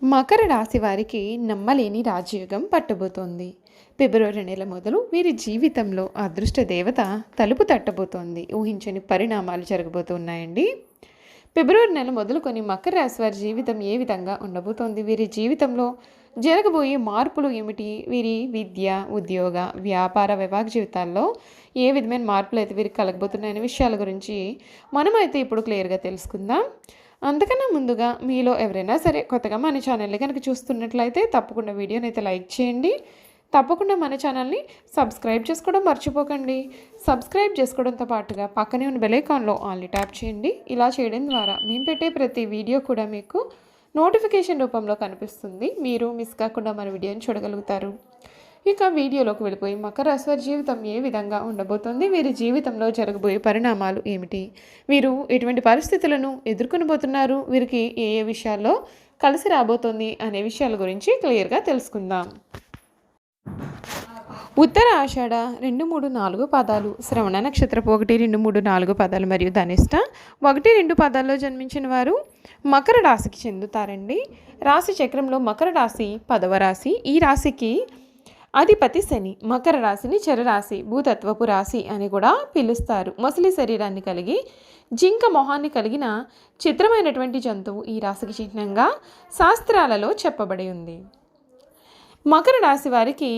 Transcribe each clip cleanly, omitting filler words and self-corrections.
మకర రాశి వారికి నమ్మలేని రాజయోగం పట్టబోతోంది. ఫిబ్రవరి నెల మొదలు వీరి జీవితంలో అదృష్ట దేవత తలుపు తట్టబోతోంది. ఊహించని పరిణామాలు జరగబోతున్నాయండి. ఫిబ్రవరి నెల మొదలుకొని మకర రాశి వారి జీవితం ఏ విధంగా ఉండబోతోంది, వీరి జీవితంలో జరగబోయే మార్పులు ఏమిటి, వీరి విద్య, ఉద్యోగ, వ్యాపార, వివాహ జీవితాల్లో ఏ విధమైన మార్పులు అయితే వీరికి కలగబోతున్నాయనే విషయాల గురించి మనమైతే ఇప్పుడు క్లియర్గా తెలుసుకుందాం. అంతకన్నా ముందుగా మీలో ఎవరైనా సరే కొత్తగా మన ఛానల్ని కనుక చూస్తున్నట్లయితే తప్పకుండా వీడియోని అయితే లైక్ చేయండి. తప్పకుండా మన ఛానల్ని సబ్స్క్రైబ్ చేసుకోవడం మర్చిపోకండి. సబ్స్క్రైబ్ చేసుకోవడంతో పాటుగా పక్కనే ఉన్న బెల్ ఐకాన్లో ఆల్ని ట్యాప్ చేయండి. ఇలా చేయడం ద్వారా మేము పెట్టే ప్రతి వీడియో కూడా మీకు నోటిఫికేషన్ రూపంలో కనిపిస్తుంది. మీరు మిస్ కాకుండా మన వీడియోని చూడగలుగుతారు. ఇక వీడియోలోకి వెళ్ళిపోయి మకర రాశి వారి జీవితం ఏ విధంగా ఉండబోతోంది, వీరి జీవితంలో జరగబోయే పరిణామాలు ఏమిటి, వీరు ఎటువంటి పరిస్థితులను ఎదుర్కొనబోతున్నారు, వీరికి ఏ ఏ విషయాల్లో కలిసి రాబోతోంది అనే విషయాల గురించి క్లియర్గా తెలుసుకుందాం. ఉత్తర ఆషాఢ 2, 3, 4 పాదాలు, శ్రవణ నక్షత్రపు 1, 2, 3, 4 పాదాలు మరియు ధనిష్ట 1, 2 పాదాల్లో జన్మించిన వారు మకర రాశికి చెందుతారండి. రాశి చక్రంలో మకర రాశి 10వ రాశి. ఈ రాశికి అధిపతి శని. మకర రాశిని చరరాశి, భూతత్వపు రాశి అని కూడా పిలుస్తారు. మొసలి శరీరాన్ని కలిగి జింక మొహాన్ని కలిగిన చిత్రమైనటువంటి జంతువు ఈ రాశికి చిహ్నంగా శాస్త్రాలలో చెప్పబడి ఉంది. మకర రాశి వారికి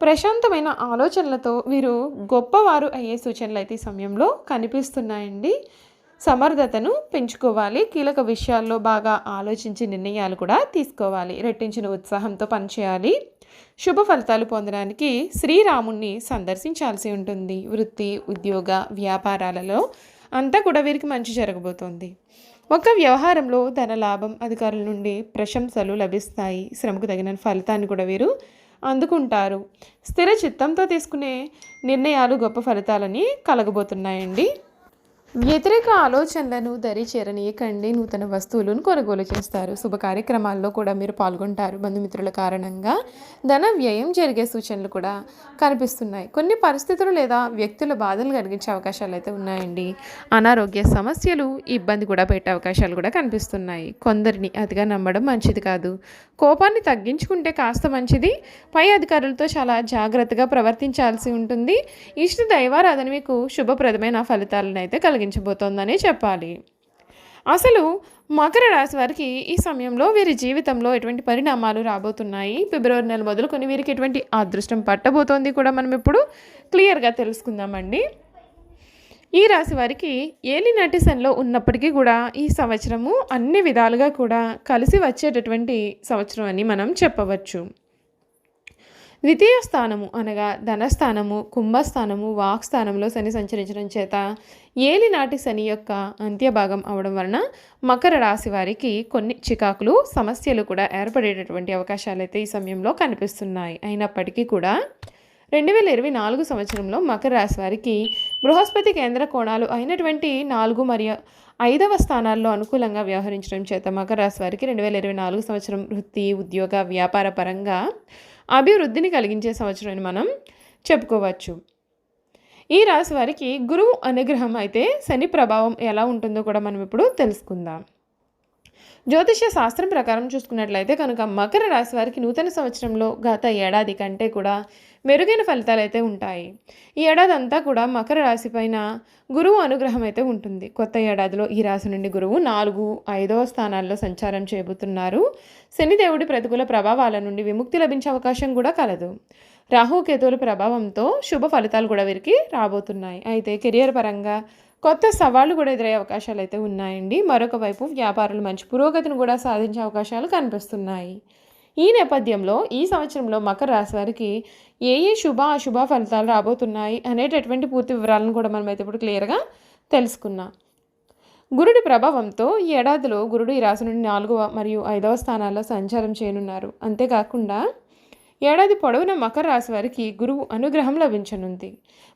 ప్రశాంతమైన ఆలోచనలతో వీరు గొప్పవారు అయ్యే సూచనలు అయితే ఈ సమయంలో కనిపిస్తున్నాయండి. సమర్థతను పెంచుకోవాలి. కీలక విషయాల్లో బాగా ఆలోచించి నిర్ణయాలు కూడా తీసుకోవాలి. రెట్టించిన ఉత్సాహంతో పనిచేయాలి. శుభ ఫలితాలు పొందడానికి శ్రీరాముణ్ణి సందర్శించాల్సి ఉంటుంది. వృత్తి, ఉద్యోగ, వ్యాపారాలలో అంతా కూడా వీరికి మంచి జరగబోతోంది. ఒక వ్యవహారంలో ధన లాభం, అధికారుల నుండి ప్రశంసలు లభిస్తాయి. శ్రమకు తగిన ఫలితాన్ని కూడా వీరు అందుకుంటారు. స్థిర చిత్తంతో తీసుకునే నిర్ణయాలు గొప్ప ఫలితాలని కలగబోతున్నాయండి. వ్యతిరేక ఆలోచనలను దరి చేరనీయకండి. నూతన వస్తువులను కొనుగోలు చేస్తారు. శుభ కార్యక్రమాల్లో కూడా మీరు పాల్గొంటారు. బంధుమిత్రుల కారణంగా ధన వ్యయం జరిగే సూచనలు కూడా కనిపిస్తున్నాయి. కొన్ని పరిస్థితులు లేదా వ్యక్తుల బాధలు కలిగించే అవకాశాలు అయితే ఉన్నాయండి. అనారోగ్య సమస్యలు ఇబ్బంది కూడా పెట్టే అవకాశాలు కూడా కనిపిస్తున్నాయి. కొందరిని అతిగా నమ్మడం మంచిది కాదు. కోపాన్ని తగ్గించుకుంటే కాస్త మంచిది. పై అధికారులతో చాలా జాగ్రత్తగా ప్రవర్తించాల్సి ఉంటుంది. ఇష్ట దైవారాధన మీకు శుభప్రదమైన ఫలితాలను అయితే కలిగించబోతోందని చెప్పాలి. అసలు మకర రాశి వారికి ఈ సమయంలో వీరి జీవితంలో ఎటువంటి పరిణామాలు రాబోతున్నాయి, ఫిబ్రవరి నెల మొదలుకొని వీరికి ఎటువంటి అదృష్టం పట్టబోతోంది కూడా మనం ఇప్పుడు క్లియర్గా తెలుసుకుందామండి. ఈ రాశి వారికి ఏలినాటి శనిలో ఉన్నప్పటికీ కూడా ఈ సంవత్సరము అన్ని విధాలుగా కూడా కలిసి వచ్చేటటువంటి సంవత్సరం అని మనం చెప్పవచ్చు. ద్వితీయ స్థానము అనగా ధనస్థానము, కుంభస్థానము, వాక్స్థానంలో శని సంచరించడం చేత ఏలినాటి శని యొక్క అంత్యభాగం అవడం వలన మకర రాశి వారికి కొన్ని చికాకులు, సమస్యలు కూడా ఏర్పడేటటువంటి అవకాశాలు అయితే ఈ సమయంలో కనిపిస్తున్నాయి. అయినప్పటికీ కూడా 2024 సంవత్సరంలో మకర రాశి వారికి బృహస్పతి కేంద్ర కోణాలు అయినటువంటి 4 మరియు 5వ స్థానాల్లో అనుకూలంగా వ్యవహరించడం చేత మకర రాశి వారికి 2024 సంవత్సరం వృత్తి, ఉద్యోగ, వ్యాపార పరంగా అభివృద్ధిని కలిగించే సంవత్సరం అని మనం చెప్పుకోవచ్చు. ఈ రాశి వారికి గురువు అనుగ్రహం అయితే శని ప్రభావం ఎలా ఉంటుందో కూడా మనం ఇప్పుడు తెలుసుకుందాం. జ్యోతిష్య శాస్త్రం ప్రకారం చూసుకున్నట్లయితే కనుక మకర రాశి వారికి నూతన సంవత్సరంలో గత ఏడాది కంటే కూడా మెరుగైన ఫలితాలు అయితే ఉంటాయి. ఈ ఏడాది అంతా కూడా మకర రాశి పైన గురువు అనుగ్రహం అయితే ఉంటుంది. కొత్త ఏడాదిలో ఈ రాశి నుండి గురువు 4, 5వ స్థానాల్లో సంచారం చేయబోతున్నారు. శనిదేవుడి ప్రతికూల ప్రభావాల నుండి విముక్తి లభించే అవకాశం కూడా కలదు. రాహుకేతువుల ప్రభావంతో శుభ ఫలితాలు కూడా వీరికి రాబోతున్నాయి. అయితే కెరియర్ పరంగా కొత్త సవాళ్లు కూడా ఎదురయ్యే అవకాశాలు అయితే ఉన్నాయండి. మరొక వైపు వ్యాపారులు మంచి పురోగతిని కూడా సాధించే అవకాశాలు కనిపిస్తున్నాయి. ఈ నేపథ్యంలో ఈ సంవత్సరంలో మకర రాశి వారికి ఏ ఏ శుభ అశుభ ఫలితాలు రాబోతున్నాయి అనేటటువంటి పూర్తి వివరాలను కూడా మనమైతే ఇప్పుడు క్లియర్గా తెలుసుకున్నాం. గురుడి ప్రభావంతో ఈ ఏడాదిలో గురుడు ఈ రాశి నుండి 4వ మరియు 5వ స్థానాల్లో సంచారం చేయనున్నారు. అంతేకాకుండా ఏడాది పొడవున మకర రాశి వారికి గురువు అనుగ్రహం లభించనుంది.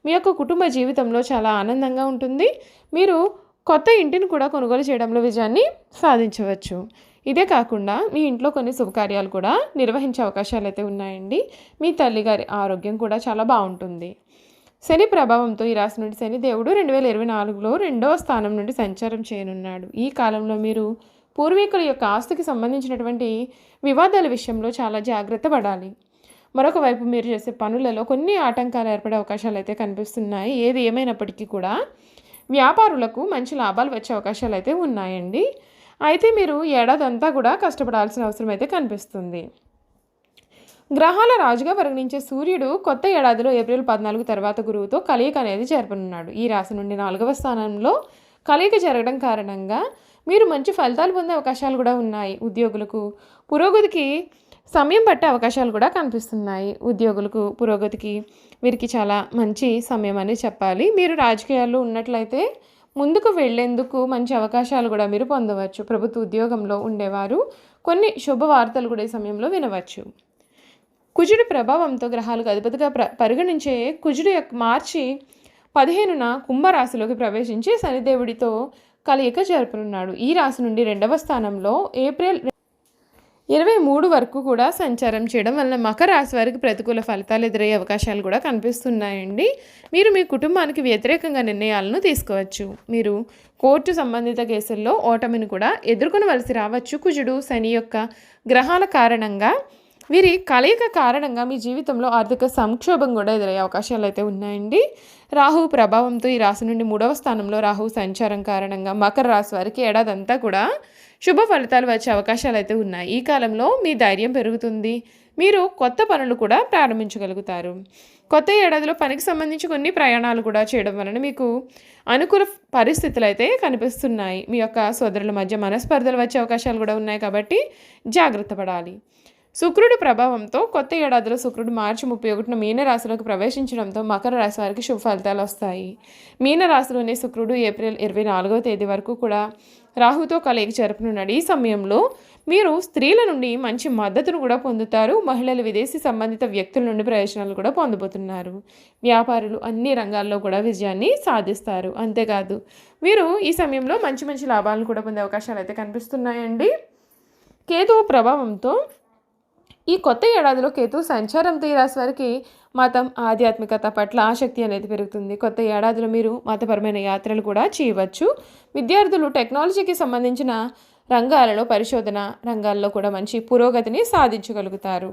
మీ యొక్క కుటుంబ జీవితంలో చాలా ఆనందంగా ఉంటుంది. మీరు కొత్త ఇంటిని కూడా కొనుగోలు చేయడంలో విజయాన్ని సాధించవచ్చు. ఇదే కాకుండా మీ ఇంట్లో కొన్ని శుభకార్యాలు కూడా నిర్వహించే అవకాశాలు అయితే ఉన్నాయండి. మీ తల్లిగారి ఆరోగ్యం కూడా చాలా బాగుంటుంది. శని ప్రభావంతో ఈ రాశి నుండి శని దేవుడు 2024లో 2వ స్థానం నుండి సంచారం చేయనున్నాడు. ఈ కాలంలో మీరు పూర్వీకుల యొక్క ఆస్తికి సంబంధించినటువంటి వివాదాల విషయంలో చాలా జాగ్రత్త పడాలి. మరొక వైపు మీరు చేసే పనులలో కొన్ని ఆటంకాలు ఏర్పడే అవకాశాలు అయితే కనిపిస్తున్నాయి. ఏది ఏమైనప్పటికీ కూడా వ్యాపారులకు మంచి లాభాలు వచ్చే అవకాశాలు అయితే ఉన్నాయండి. అయితే మీరు ఏడాదంతా కూడా కష్టపడాల్సిన అవసరం అయితే కనిపిస్తుంది. గ్రహాల రాజుగా పరిగణించే సూర్యుడు కొత్త ఏడాదిలో ఏప్రిల్ 14 తర్వాత గురువుతో కలయిక అనేది జరపనున్నాడు. ఈ రాశి నుండి 4వ స్థానంలో కలయిక జరగడం కారణంగా మీరు మంచి ఫలితాలు పొందే అవకాశాలు కూడా ఉన్నాయి. ఉద్యోగులకు పురోగతికి సమయం పట్టే అవకాశాలు కూడా కనిపిస్తున్నాయి. ఉద్యోగులకు పురోగతికి వీరికి చాలా మంచి సమయం అని చెప్పాలి. మీరు రాజకీయాల్లో ఉన్నట్లయితే ముందుకు వెళ్లేందుకు మంచి అవకాశాలు కూడా మీరు పొందవచ్చు. ప్రభుత్వ ఉద్యోగంలో ఉండేవారు కొన్ని శుభవార్తలు కూడా ఈ సమయంలో వినవచ్చు. కుజుడి ప్రభావంతో గ్రహాలకు అధిపతిగా పరిగణించే కుజుడు మార్చి 15న కుంభరాశిలోకి ప్రవేశించి శనిదేవుడితో కలయిక జరుపునున్నాడు. ఈ రాశి నుండి 2వ స్థానంలో ఏప్రిల్ 23 వరకు కూడా సంచారం చేయడం వలన మకర రాశి వారికి ప్రతికూల ఫలితాలు ఎదురయ్యే అవకాశాలు కూడా కనిపిస్తున్నాయండి. మీరు మీ కుటుంబానికి వ్యతిరేకంగా నిర్ణయాలను తీసుకోవచ్చు. మీరు కోర్టు సంబంధిత కేసుల్లో ఓటమిని కూడా ఎదుర్కొనవలసి రావచ్చు. కుజుడు శని యొక్క గ్రహాల కారణంగా వీరి కలయిక కారణంగా మీ జీవితంలో ఆర్థిక సంక్షోభం కూడా ఎదురయ్యే అవకాశాలు అయితే ఉన్నాయండి. రాహు ప్రభావంతో ఈ రాశి నుండి 3వ స్థానంలో రాహు సంచారం కారణంగా మకర రాశి వారికి ఏడాదంతా కూడా శుభ ఫలితాలు వచ్చే అవకాశాలు అయితే ఉన్నాయి. ఈ కాలంలో మీ ధైర్యం పెరుగుతుంది. మీరు కొత్త పనులు కూడా ప్రారంభించగలుగుతారు. కొత్త ఏడాదిలో పనికి సంబంధించి కొన్ని ప్రయాణాలు కూడా చేయడం వలన మీకు అనుకూల పరిస్థితులు అయితే కనిపిస్తున్నాయి. మీ యొక్క సోదరుల మధ్య మనస్పర్ధలు వచ్చే అవకాశాలు కూడా ఉన్నాయి కాబట్టి జాగ్రత్త పడాలి. శుక్రుడి ప్రభావంతో కొత్త ఏడాదిలో శుక్రుడు మార్చి 31న మీనరాశిలోకి ప్రవేశించడంతో మకర రాశి వారికి శుభ ఫలితాలు వస్తాయి. మీనరాశిలోని శుక్రుడు ఏప్రిల్ 24వ తేదీ వరకు కూడా రాహుతో కలయిక జరుపునున్నాడు. ఈ సమయంలో మీరు స్త్రీల నుండి మంచి మద్దతును కూడా పొందుతారు. మహిళలు విదేశీ సంబంధిత వ్యక్తుల నుండి ప్రయోజనాలు కూడా పొందబోతున్నారు. వ్యాపారులు అన్ని రంగాల్లో కూడా విజయాన్ని సాధిస్తారు. అంతేకాదు వీరు ఈ సమయంలో మంచి మంచి లాభాలను కూడా పొందే అవకాశాలు అయితే కనిపిస్తున్నాయండి. కేతువు ప్రభావంతో ఈ కొత్త ఏడాదిలో కేతు సంచారంతో ఈ రాశి వారికి మతం ఆధ్యాత్మికత పట్ల ఆసక్తి అనేది పెరుగుతుంది. కొత్త ఏడాదిలో మీరు మతపరమైన యాత్రలు కూడా చేయవచ్చు. విద్యార్థులు టెక్నాలజీకి సంబంధించిన రంగాలలో పరిశోధన రంగాల్లో కూడా మంచి పురోగతిని సాధించగలుగుతారు.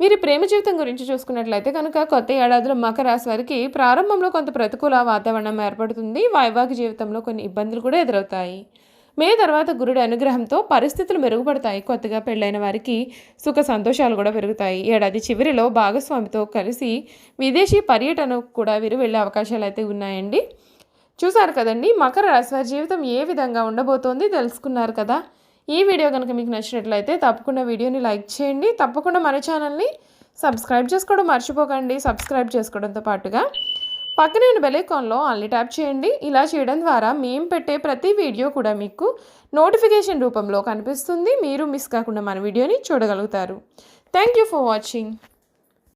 మీరు ప్రేమ జీవితం గురించి చూసుకున్నట్లయితే కనుక కొత్త ఏడాదిలో మకర రాశి వారికి ప్రారంభంలో కొంత ప్రతికూల వాతావరణం ఏర్పడుతుంది. వైవాహిక జీవితంలో కొన్ని ఇబ్బందులు కూడా ఎదురవుతాయి. మే తర్వాత గురుడి అనుగ్రహంతో పరిస్థితులు మెరుగుపడతాయి. కొత్తగా పెళ్ళైన వారికి సుఖ సంతోషాలు కూడా పెరుగుతాయి. ఏడాది చివరిలో భాగస్వామితో కలిసి విదేశీ పర్యటనకు కూడా వీరు వెళ్ళే అవకాశాలు అయితే ఉన్నాయండి. చూసారు కదండి, మకర రాశి వారి జీవితం ఏ విధంగా ఉండబోతోంది తెలుసుకున్నారు కదా. ఈ వీడియో కనుక మీకు నచ్చినట్లయితే తప్పకుండా వీడియోని లైక్ చేయండి. తప్పకుండా మన ఛానల్ని సబ్స్క్రైబ్ చేసుకోవడం మర్చిపోకండి. సబ్స్క్రైబ్ చేసుకోవడంతో పాటుగా పక్కనే ఉన్న బెల్ ఐకాన్లో ఆల్ని ట్యాప్ చేయండి. ఇలా చేయడం ద్వారా మేము పెట్టే ప్రతి వీడియో కూడా మీకు నోటిఫికేషన్ రూపంలో కనిపిస్తుంది. మీరు మిస్ కాకుండా మన వీడియోని చూడగలుగుతారు. Thank you for watching.